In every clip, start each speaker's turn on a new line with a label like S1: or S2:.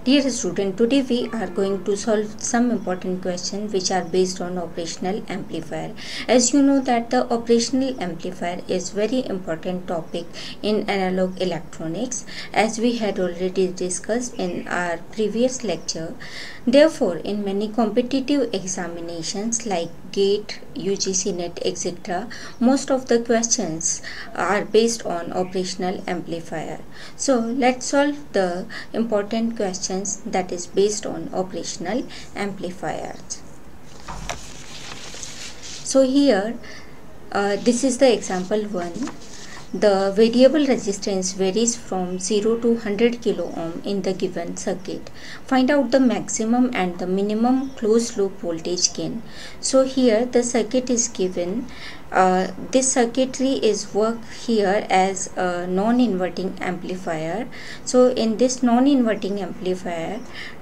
S1: Dear student, today we are going to solve some important questions which are based on operational amplifier. As you know that the operational amplifier is very important topic in analog electronics, as we had already discussed in our previous lecture. Therefore, in many competitive examinations like GATE, UGC NET, etc., most of the questions are based on operational amplifier. So let's solve the important questions that is based on operational amplifiers. So here this is the example 1. The variable resistance varies from 0 to 100 kilo ohm in the given circuit. Find out the maximum and the minimum closed loop voltage gain. So here the circuit is given. This circuitry is work here as a non-inverting amplifier. So in this non-inverting amplifier,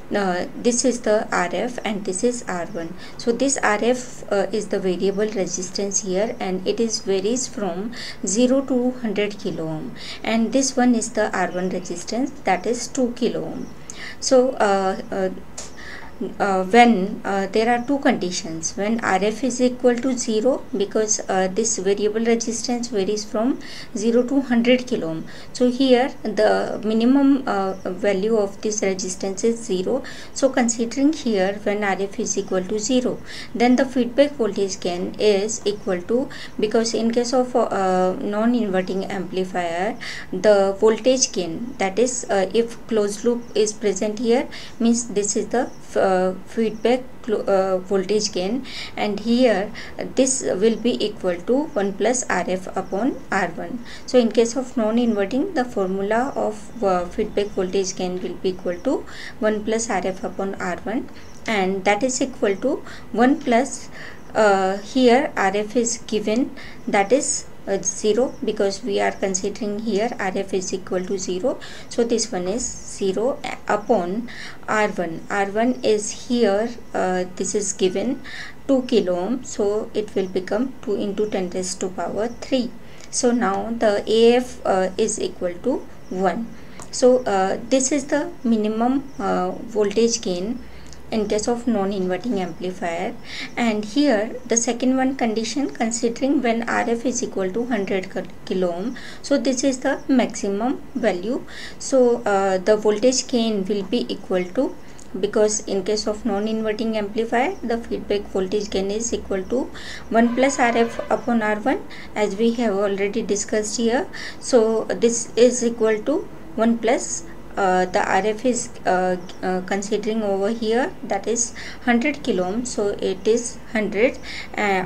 S1: this is the RF and this is R1. So this RF is the variable resistance here, and it is varies from 0 to 100 kilo ohm, and this one is the R1 resistance, that is 2 kilo ohm. So when there are two conditions, when RF is equal to 0, because this variable resistance varies from 0 to 100 kilo ohm. So here the minimum value of this resistance is 0. So considering here when RF is equal to 0, then the feedback voltage gain is equal to, because in case of non-inverting amplifier, the voltage gain, that is if closed loop is present here, means this is the feedback voltage gain, and here this will be equal to 1 plus RF upon R1. So in case of non-inverting, the formula of feedback voltage gain will be equal to 1 plus RF upon R1, and that is equal to 1 plus here RF is given, that is 0, because we are considering here RF is equal to 0. So this one is 0 upon R1. R1 is here, this is given 2 kilo ohm, so it will become 2 into 10 raised to power 3. So now the AF is equal to 1. So this is the minimum voltage gain in case of non-inverting amplifier. And here the second one condition, considering when RF is equal to 100 kilo ohm, so this is the maximum value. So the voltage gain will be equal to, because in case of non-inverting amplifier the feedback voltage gain is equal to 1 plus RF upon R1, as we have already discussed here. So this is equal to 1 plus the RF is considering over here, that is 100 kilo ohm, so it is 100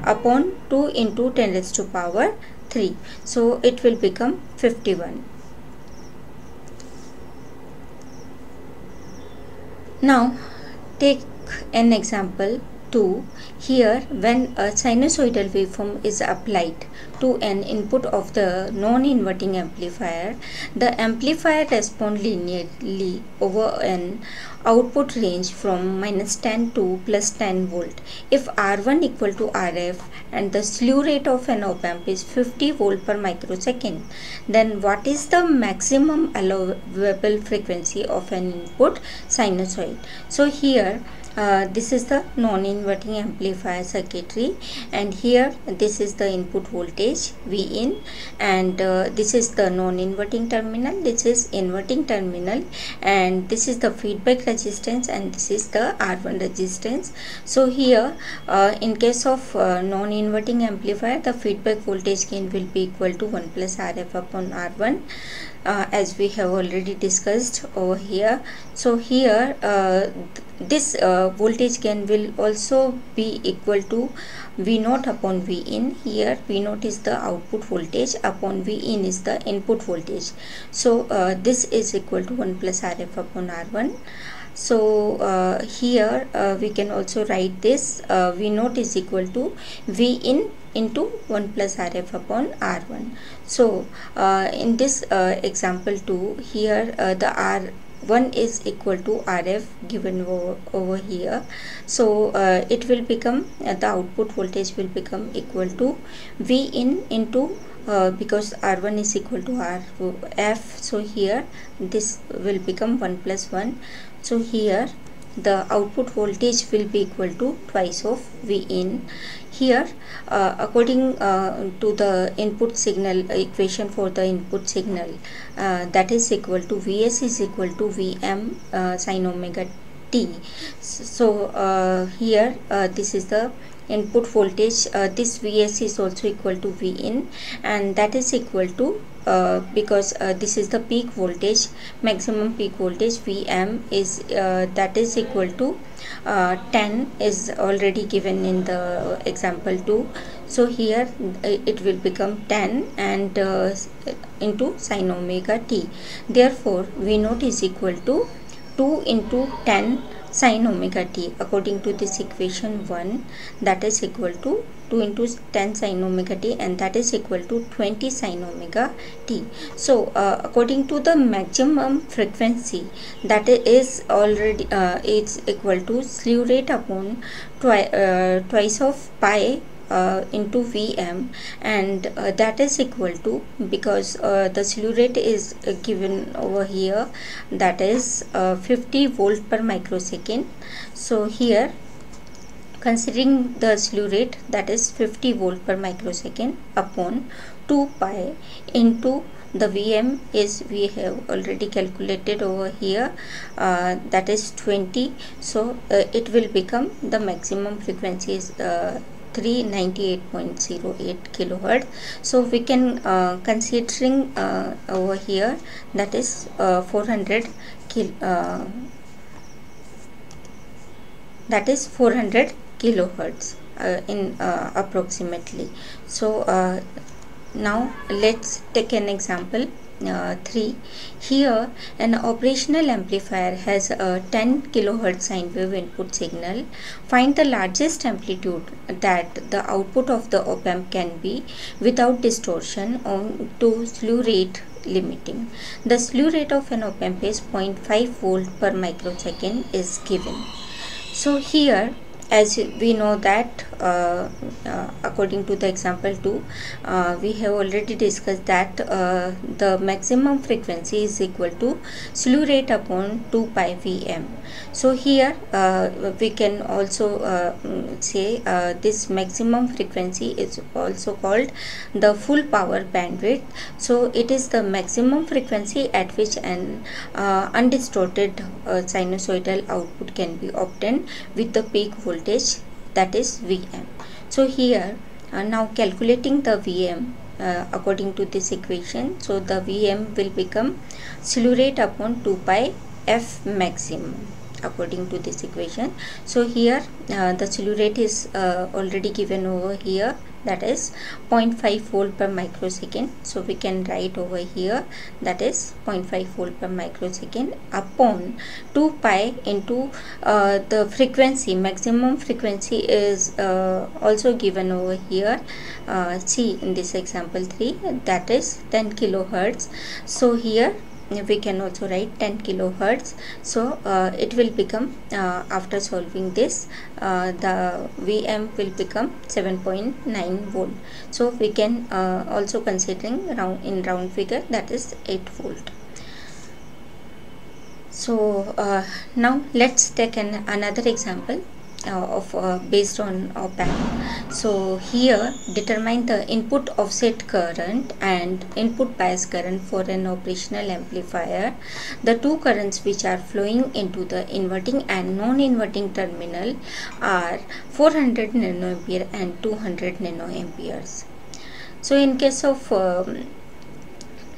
S1: upon 2 into 10 raised to power 3, so it will become 51. Now take an example 2. Here, when a sinusoidal waveform is applied to an input of the non-inverting amplifier, the amplifier responds linearly over an output range from -10 to +10 volt. If R1 equal to RF and the slew rate of an op amp is 50 volt per microsecond, then what is the maximum allowable frequency of an input sinusoid? So here this is the non-inverting amplifier circuitry, and here this is the input voltage Vin, and this is the non-inverting terminal, this is inverting terminal, and this is the feedback resistance, and this is the R1 resistance. So here in case of non-inverting amplifier, the feedback voltage gain will be equal to 1 plus RF upon R1, as we have already discussed over here. So here this voltage gain will also be equal to V0 upon Vin. Here V0 is the output voltage upon Vin is the input voltage. So this is equal to 1 plus RF upon R1. So here we can also write this V0 is equal to Vin into 1 plus RF upon R1. So in this example 2, here the R1 is equal to RF given over here. So it will become the output voltage will become equal to Vin into because R1 is equal to RF, so here this will become 1 plus 1. So here the output voltage will be equal to twice of V in. Here according to the input signal equation for the input signal, that is equal to Vs is equal to Vm sin omega t. So here this is the input voltage, this Vs is also equal to V in, and that is equal to because this is the peak voltage, maximum peak voltage, Vm is that is equal to 10 is already given in the example 2. So here it will become 10 and into sin omega t. Therefore V naught is equal to 2 into 10 sin omega t. According to this equation 1, that is equal to 2 into 10 sin omega t, and that is equal to 20 sin omega t. So according to the maximum frequency, that is already it's equal to slew rate upon twice of pi into Vm, and that is equal to, because the slew rate is given over here, that is 50 volt per microsecond. So here considering the slew rate, that is 50 volt per microsecond upon 2 pi into the Vm is, we have already calculated over here, that is 20. So it will become, the maximum frequency is 398.08 kilohertz. So we can considering over here, that is 400 that is 400 kilohertz in approximately. So now let's take an example 3. Here an operational amplifier has a 10 kilohertz sine wave input signal. Find the largest amplitude that the output of the op-amp can be without distortion on to slew rate limiting. The slew rate of an op-amp is 0.5 volt per microsecond is given. So here, as we know that according to the example 2, we have already discussed that the maximum frequency is equal to slew rate upon 2 pi Vm. So here we can also say this maximum frequency is also called the full power bandwidth. So it is the maximum frequency at which an undistorted sinusoidal output can be obtained with the peak voltage, that is Vm. So here now calculating the Vm according to this equation, so the Vm will become slew rate upon 2 pi f maximum according to this equation. So here the slew rate is already given over here, that is 0.5 volt per microsecond. So we can write over here, that is 0.5 volt per microsecond upon 2 pi into the frequency, maximum frequency is also given over here. See in this example 3, that is 10 kilohertz. So here we can also write 10 kilohertz. So it will become after solving this, the Vm will become 7.9 volt. So we can also considering in round figure, that is 8 volt. So now let's take another example of based on op-amp. So here determine the input offset current and input bias current for an operational amplifier. The two currents which are flowing into the inverting and non-inverting terminal are 400 nanoampere and 200 nanoamperes. So in case of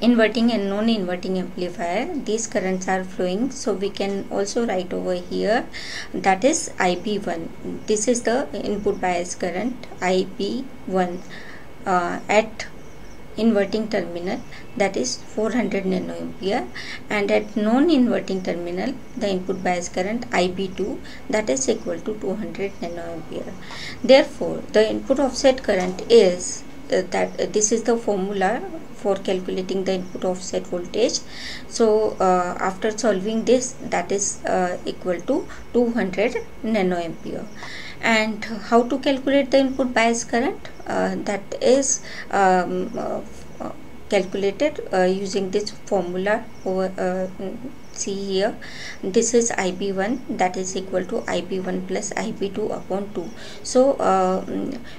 S1: inverting and non-inverting amplifier, these currents are flowing. So we can also write over here, that is IB1. This is the input bias current IB1 at inverting terminal, that is 400 nanoampere, and at non-inverting terminal the input bias current IB2, that is equal to 200 nanoampere. Therefore the input offset current is this is the formula for calculating the input offset voltage. So after solving this, that is equal to 200 nanoampere, And how to calculate the input bias current? That is calculated using this formula over see here. This is IB1, that is equal to IB1 plus IB2 upon 2. So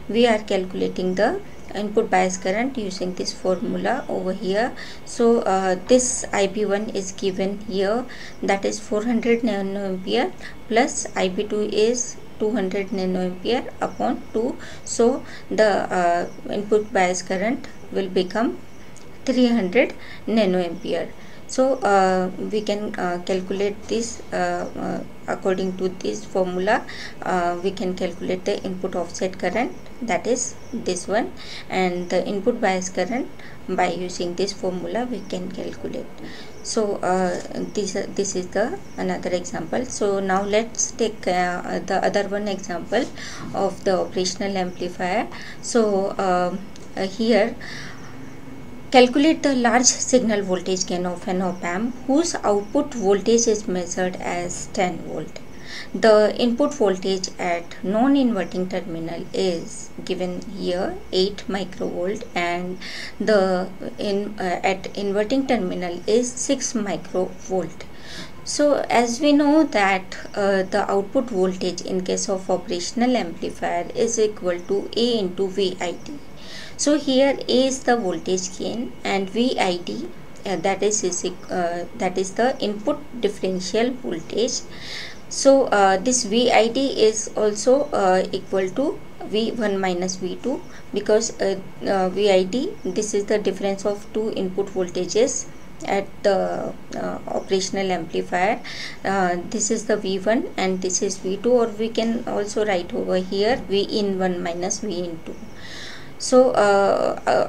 S1: we are calculating the input bias current using this formula over here. So this IB1 is given here, that is 400 nanoampere, plus IB2 is 200 nanoampere upon 2. So the input bias current will become 300 nanoampere. So we can calculate this according to this formula. We can calculate the input offset current, that is this one, and the input bias current by using this formula we can calculate. So this is the another example. So now let's take the other one example of the operational amplifier. So here, calculate the large signal voltage gain of an op-amp whose output voltage is measured as 10 volt. The input voltage at non-inverting terminal is given here 8 microvolt, and the at inverting terminal is 6 microvolt. So as we know that the output voltage in case of operational amplifier is equal to A into VID. So here A is the voltage gain and VID that is the input differential voltage. So this VID is also equal to V1 minus V2, because VID, this is the difference of two input voltages at the operational amplifier. This is the V1 and this is V2, or we can also write over here V in 1 minus V in 2. So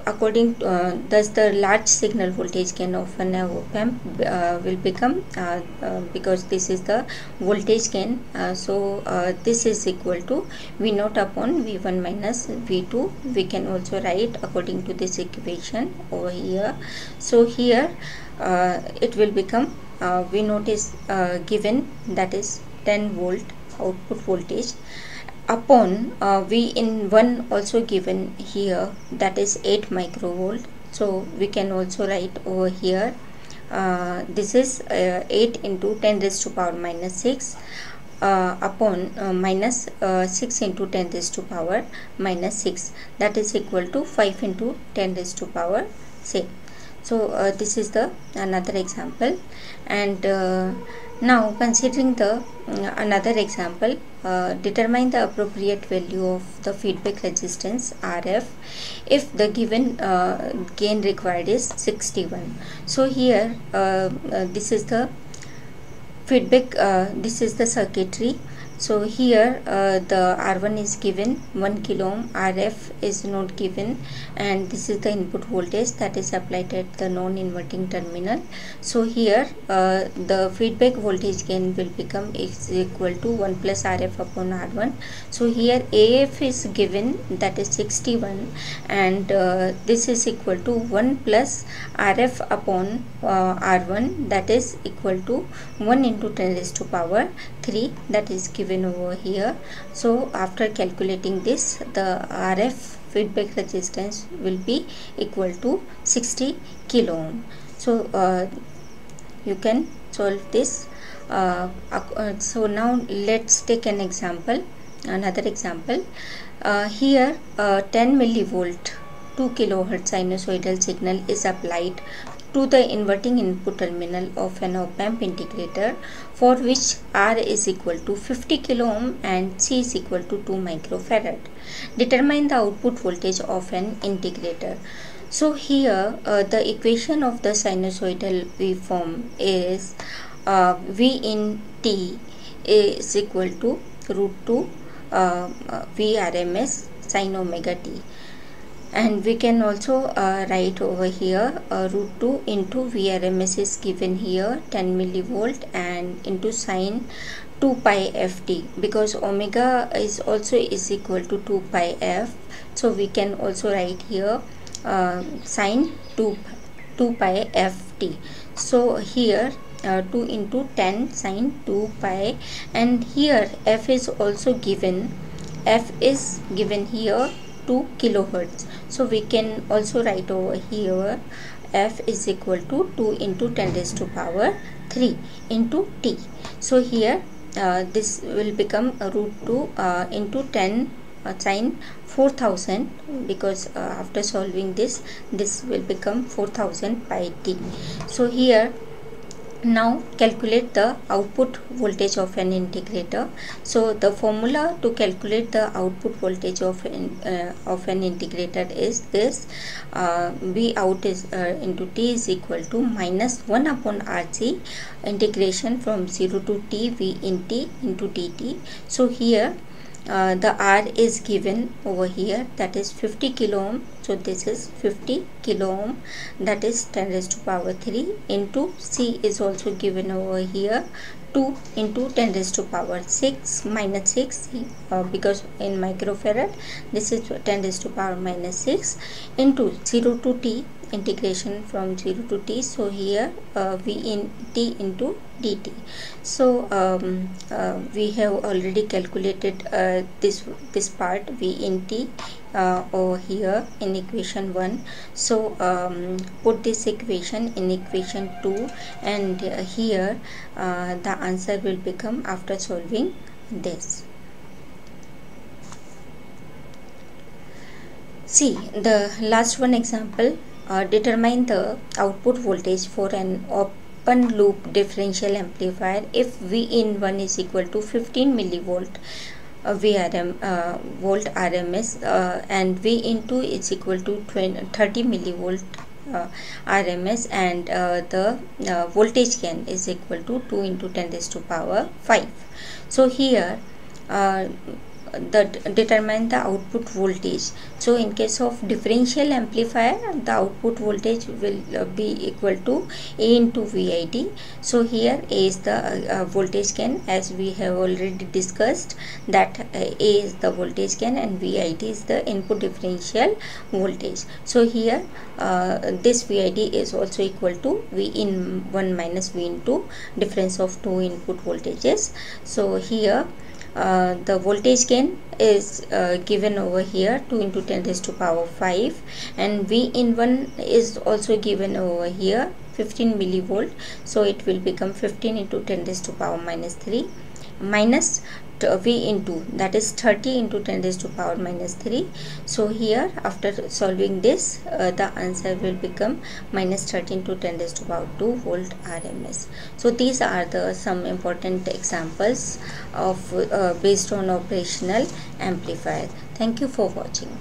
S1: according to thus the large signal voltage gain of an op-amp will become because this is the voltage gain, so this is equal to V0 upon V1 minus V2. We can also write according to this equation over here. So here it will become V0 is given, that is 10 volt output voltage, upon V in 1 also given here, that is 8 microvolt. So we can also write over here this is 8 into 10 raised to power minus 6 upon minus 6 into 10 raised to power minus 6, that is equal to 5 into 10 raised to power 6. So this is the another example. And now considering the another example, determine the appropriate value of the feedback resistance RF if the given gain required is 61. So here this is the feedback, this is the circuitry. So here the R1 is given 1 kilo ohm, RF is not given, and this is the input voltage that is applied at the non-inverting terminal. So here the feedback voltage gain will become is equal to 1 plus RF upon R1. So here AF is given, that is 61, and this is equal to 1 plus RF upon R1, that is equal to 1 into 10 raised to power 3, that is given over here. So after calculating this, the RF feedback resistance will be equal to 60 kilo ohm. So you can solve this. So now let's take an example, another example. Here 10 millivolt 2 kilohertz sinusoidal signal is applied to the inverting input terminal of an op-amp integrator, for which R is equal to 50 kilo ohm and C is equal to 2 microfarad. Determine the output voltage of an integrator. So here the equation of the sinusoidal waveform is V in T is equal to root 2 Vrms sin omega t. And we can also write over here root 2 into Vrms is given here 10 millivolt and into sine 2 pi ft, because omega is also is equal to 2 pi f. So we can also write here sine 2 pi ft. So here 2 into 10 sine 2 pi, and here f is also given f is given here 2 kilohertz. So we can also write over here f is equal to 2 into 10 raised to power 3 into t. So here this will become root 2 into 10 sine 4000, because after solving this will become 4000 pi t. So here now calculate the output voltage of an integrator. So the formula to calculate the output voltage of an integrator is this: V out is into T is equal to minus 1 upon RC integration from 0 to T V in T into dt. So here the R is given over here, that is 50 kilo ohm. So this is 50 kilo ohm, that is 10 raised to power 3 into C is also given over here, 2 into 10 raised to power 6 minus 6 because in microfarad this is 10 raised to power minus 6 into 0 to T integration from 0 to T. So here V in T into dt. So we have already calculated this part V in T over here in equation 1. So put this equation in equation 2, and here the answer will become after solving this. See the last one example. Determine the output voltage for an open loop differential amplifier if V in 1 is equal to 15 millivolt volt RMS and V in 2 is equal to 30 millivolt RMS, and the voltage gain is equal to 2 into 10 raised to power 5. So here determine the output voltage. So in case of differential amplifier, the output voltage will be equal to A into VID. So here A is the voltage gain, as we have already discussed that A is the voltage gain and VID is the input differential voltage. So here this VID is also equal to V in 1 minus V in 2, difference of two input voltages. So here the voltage gain is given over here 2 into 10 raised to power 5, and V in 1 is also given over here 15 millivolt. So it will become 15 into 10 raised to power minus 3 minus V into, that is 30 into 10 raised to power minus 3. So here after solving this the answer will become minus 13 to 10 raised to power 2 volt RMS. So these are the some important examples of based on operational amplifier. Thank you for watching.